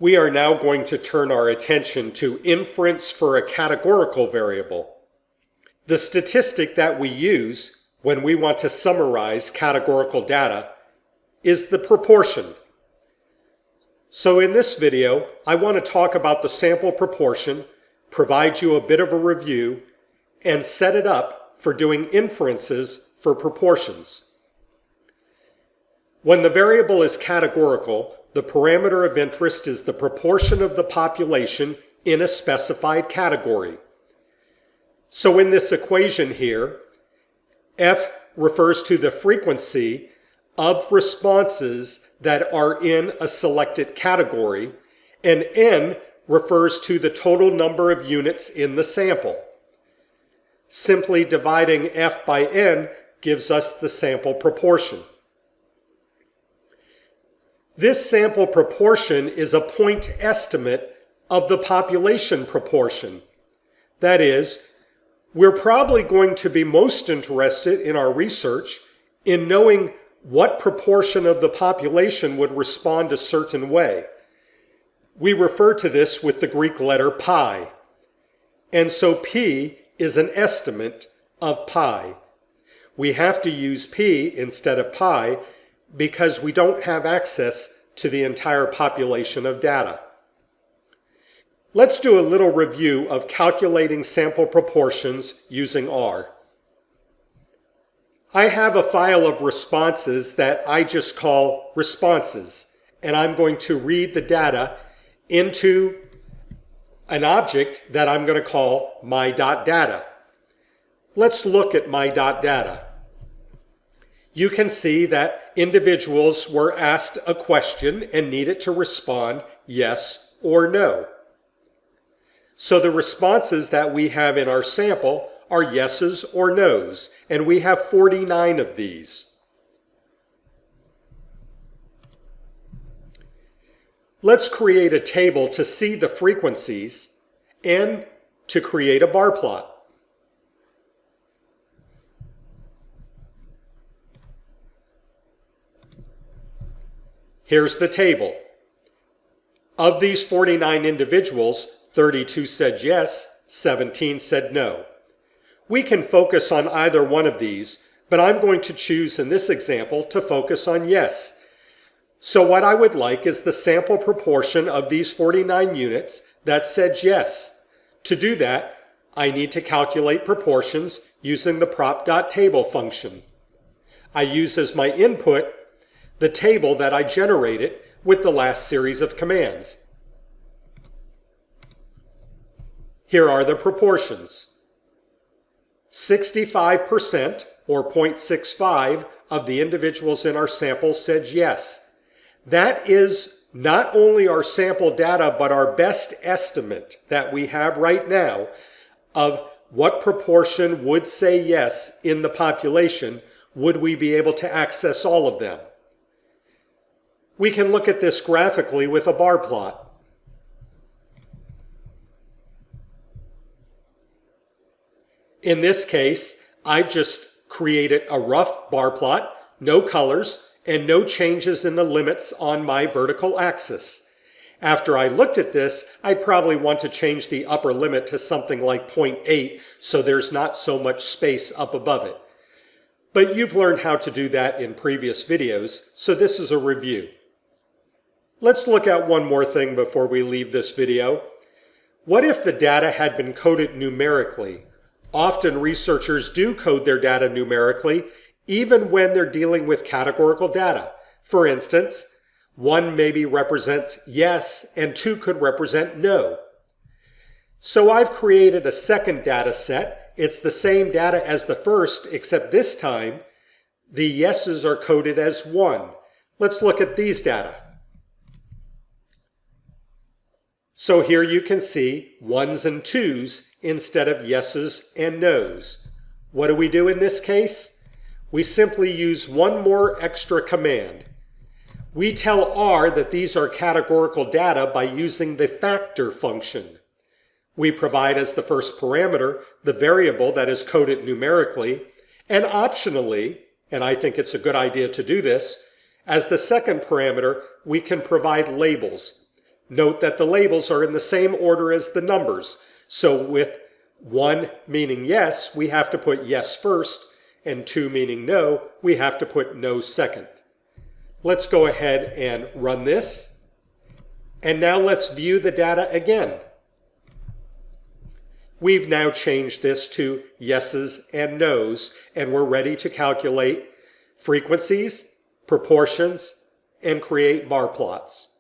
We are now going to turn our attention to inference for a categorical variable. The statistic that we use when we want to summarize categorical data is the proportion. So in this video, I want to talk about the sample proportion, provide you a bit of a review, and set it up for doing inferences for proportions. When the variable is categorical, the parameter of interest is the proportion of the population in a specified category. So in this equation here, F refers to the frequency of responses that are in a selected category, and N refers to the total number of units in the sample. Simply dividing F by N gives us the sample proportion. This sample proportion is a point estimate of the population proportion. That is, we're probably going to be most interested in our research in knowing what proportion of the population would respond a certain way. We refer to this with the Greek letter pi. And so P is an estimate of pi. We have to use P instead of pi because we don't have access to the entire population of data. Let's do a little review of calculating sample proportions using R. I have a file of responses that I just call responses, and I'm going to read the data into an object that I'm going to call my.data. Let's look at my.data. You can see that individuals were asked a question and needed to respond yes or no. So the responses that we have in our sample are yeses or nos, and we have 49 of these. Let's create a table to see the frequencies and to create a bar plot. Here's the table. Of these 49 individuals, 32 said yes, 17 said no. We can focus on either one of these, but I'm going to choose in this example to focus on yes. So what I would like is the sample proportion of these 49 units that said yes. To do that, I need to calculate proportions using the prop.table function. I use as my input the table that I generated with the last series of commands. Here are the proportions. 65%, or 0.65, of the individuals in our sample said yes. That is not only our sample data, but our best estimate that we have right now of what proportion would say yes in the population. Would we be able to access all of them? We can look at this graphically with a bar plot. In this case, I've just created a rough bar plot, no colors, and no changes in the limits on my vertical axis. After I looked at this, I'd probably want to change the upper limit to something like 0.8 so there's not so much space up above it. But you've learned how to do that in previous videos, so this is a review. Let's look at one more thing before we leave this video. What if the data had been coded numerically? Often researchers do code their data numerically, even when they're dealing with categorical data. For instance, 1 maybe represents yes, and 2 could represent no. So I've created a second data set. It's the same data as the first, except this time, the yeses are coded as 1. Let's look at these data. So here you can see 1s and 2s instead of yeses and nos. What do we do in this case? We simply use one more extra command. We tell R that these are categorical data by using the factor function. We provide as the first parameter the variable that is coded numerically, and optionally, and I think it's a good idea to do this, as the second parameter we can provide labels. Note that the labels are in the same order as the numbers. So with 1 meaning yes, we have to put yes first, and 2 meaning no, we have to put no second. Let's go ahead and run this. And now let's view the data again. We've now changed this to yeses and nos, and we're ready to calculate frequencies, proportions, and create bar plots.